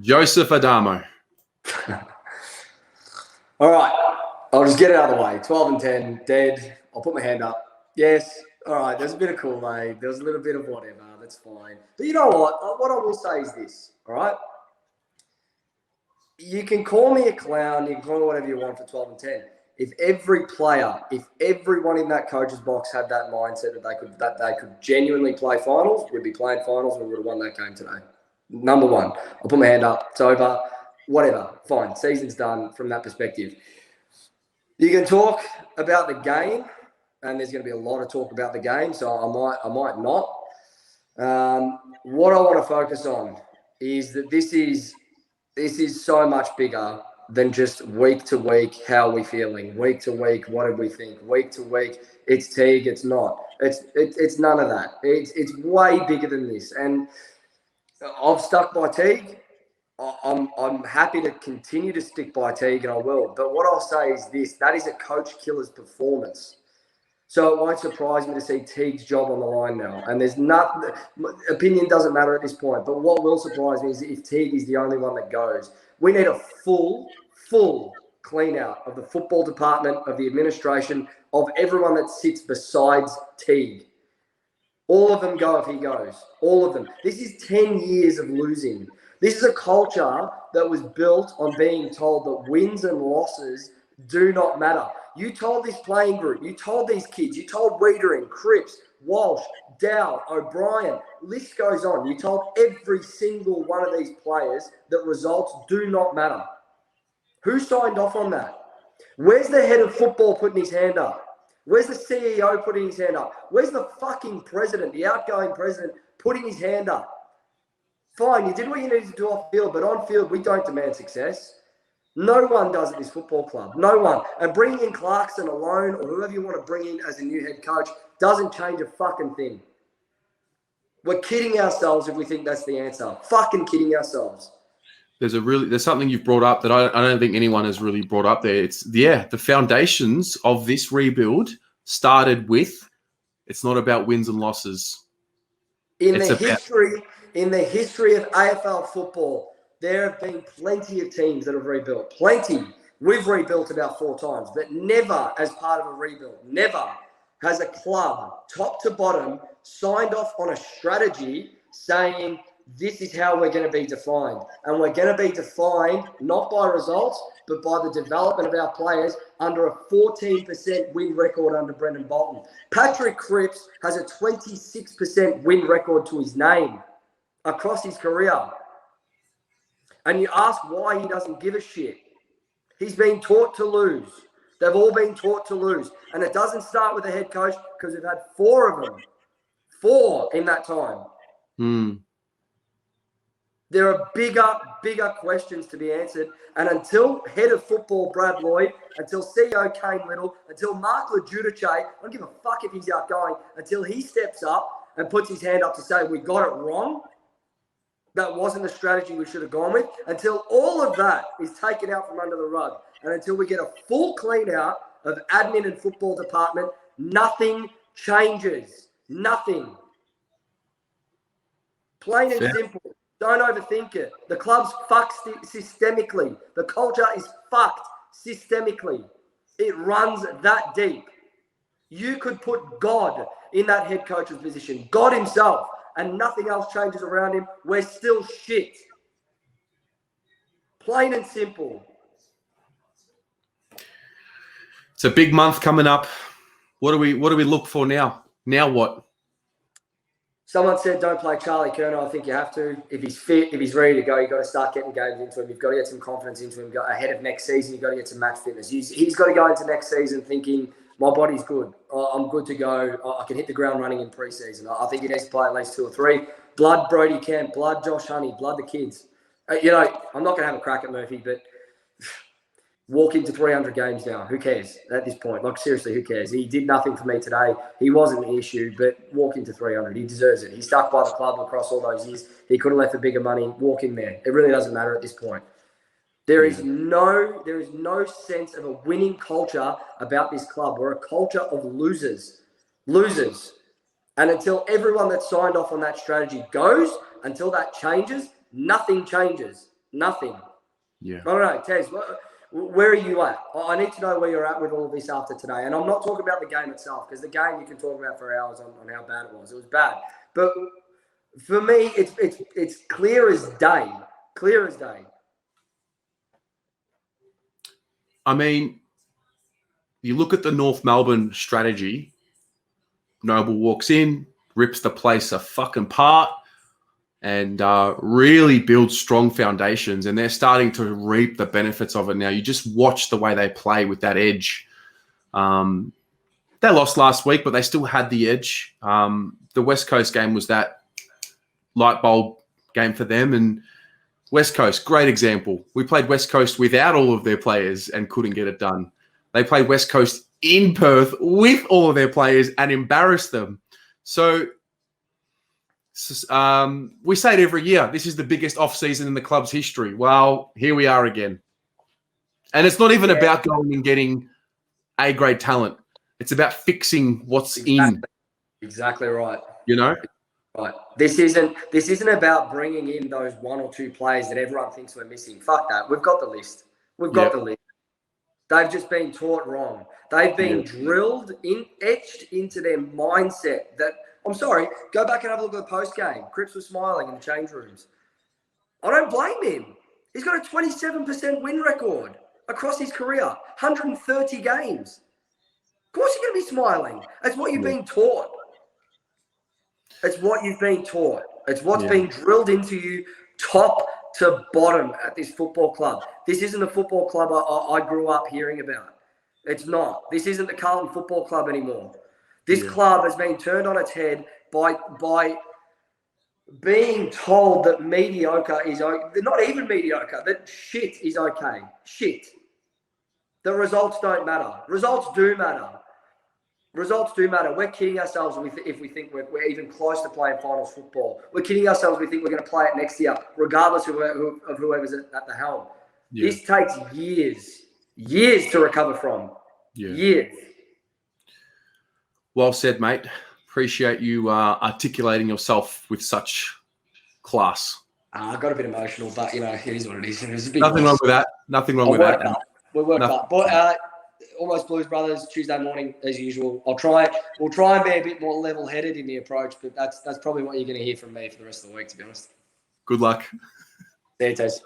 Joseph Adamo. All right. I'll just get it out of the way. 12 and 10, dead. I'll put my hand up. Yes. All right. There's a bit of Kool-Aid. There's a little bit of whatever. That's fine. But you know what? What I will say is this. All right. You can call me a clown. You can call me whatever you want for 12 and 10. If every player, if everyone in that coach's box had that mindset that they could genuinely play finals, we'd be playing finals and we would have won that game today. Number one. I'll put my hand up. It's over. Whatever. Fine. Season's done from that perspective. You can talk about the game, and there's going to be a lot of talk about the game, so I might not. What I want to focus on is that this is so much bigger than just week to week, how are we feeling? Week to week, what did we think? Week to week, it's Teague, it's not. It's none of that. It's way bigger than this. And I've stuck by Teague. I'm happy to continue to stick by Teague, and I will. But what I'll say is this: that is a coach killer's performance. So it won't surprise me to see Teague's job on the line now. And there's nothing. Opinion doesn't matter at this point. But what will surprise me is if Teague is the only one that goes. We need a full clean out of the football department, of the administration, of everyone that sits besides Teague. All of them go if he goes. All of them. This is 10 years of losing. This is a culture that was built on being told that wins and losses do not matter. You told this playing group, you told these kids, you told Wiedering, Cripps, Walsh, Dow, O'Brien, list goes on. You told every single one of these players that results do not matter. Who signed off on that? Where's the head of football putting his hand up? Where's the CEO putting his hand up? Where's the fucking president, the outgoing president, putting his hand up? Fine, you did what you needed to do off field, but on field, we don't demand success. No one does at this football club. No one. And bringing in Clarkson alone or whoever you want to bring in as a new head coach doesn't change a fucking thing. We're kidding ourselves if we think that's the answer. Fucking kidding ourselves. There's something you've brought up that I don't think anyone has really brought up there. The foundations of this rebuild started with, it's not about wins and losses. In the history of AFL football, there have been plenty of teams that have rebuilt. Plenty. We've rebuilt about 4 times, but never as part of a rebuild. Never has a club, top to bottom, signed off on a strategy saying this is how we're going to be defined. And we're going to be defined not by results, but by the development of our players under a 14% win record under Brendan Bolton. Patrick Cripps has a 26% win record to his name across his career. And you ask why he doesn't give a shit. He's been taught to lose. They've all been taught to lose. And it doesn't start with the head coach because we've had 4 of them. 4 in that time. There are bigger questions to be answered. And until head of football Brad Lloyd, until CEO Kane Little, until Mark LaJudice, I don't give a fuck if he's outgoing, until he steps up and puts his hand up to say we got it wrong, that wasn't the strategy we should have gone with, until all of that is taken out from under the rug, and until we get a full clean out of admin and football department, nothing changes. Nothing. Plain and simple. Don't overthink it. The club's fucked systemically. The culture is fucked systemically. It runs that deep. You could put God in that head coach's position, God himself, and nothing else changes around him. We're still shit. Plain and simple. It's a big month coming up. What do we look for now? Now what? Someone said don't play Charlie Curnow. I think you have to. If he's fit, if he's ready to go, you've got to start getting games into him. You've got to get some confidence into him. Ahead of next season, you've got to get some match fitness. He's got to go into next season thinking, my body's good. I'm good to go. I can hit the ground running in pre-season. I think he needs to play at least 2 or 3. Blood Brody Kemp, blood Josh Honey, blood the kids. I'm not going to have a crack at Murphy, but walk into 300 games now. Who cares at this point? Like, seriously, who cares? He did nothing for me today. He wasn't the issue, but walk into 300. He deserves it. He stuck by the club across all those years. He could have left for bigger money. Walk in there. It really doesn't matter at this point. There is no sense of a winning culture about this club. We're a culture of losers. Losers. And until everyone that signed off on that strategy goes, until that changes, nothing changes. Nothing. Yeah. No, Tez, where are you at? I need to know where you're at with all of this after today. And I'm not talking about the game itself, because the game you can talk about for hours on how bad it was. It was bad. But for me, it's clear as day. Clear as day. I mean, you look at the North Melbourne strategy. Noble walks in, rips the place a fucking part, and really builds strong foundations. And they're starting to reap the benefits of it now. You just watch the way they play with that edge. They lost last week, but they still had the edge. The West Coast game was that light bulb game for them. And West Coast, great example. We played West Coast without all of their players and couldn't get it done. They played West Coast in Perth with all of their players and embarrassed them. So we say it every year. This is the biggest off-season in the club's history. Well, here we are again. And it's not even about going and getting A-grade talent. It's about fixing what's in. Exactly right. You know? Right. This isn't about bringing in those one or two players that everyone thinks we're missing. Fuck that. We've got the list. We've got the list. They've just been taught wrong. They've been drilled etched into their mindset that, I'm sorry, go back and have a look at the post-game. Cripps was smiling in the change rooms. I don't blame him. He's got a 27% win record across his career, 130 games. Of course you're going to be smiling. It's what you've been taught. It's what you've been taught. It's what's been drilled into you top to bottom at this football club. This isn't a football club I grew up hearing about. It's not. This isn't the Carlton Football Club anymore. This club has been turned on its head by being told that mediocre is okay. Not even mediocre, that shit is okay. Shit. The results don't matter. Results do matter. Results do matter. We're kidding ourselves if we think we're even close to playing finals football. We're kidding ourselves if we think we're going to play it next year, regardless of whoever's at the helm. Yeah. This takes years to recover from. Yeah. Years. Well said, mate. Appreciate you articulating yourself with such class. I got a bit emotional, but, it is what it is. Nothing wrong with that. Nothing wrong with that. We'll work up. But almost Blues Brothers, Tuesday morning, as usual. We'll try and be a bit more level-headed in the approach, but that's probably what you're going to hear from me for the rest of the week, to be honest. Good luck. See you, Tez.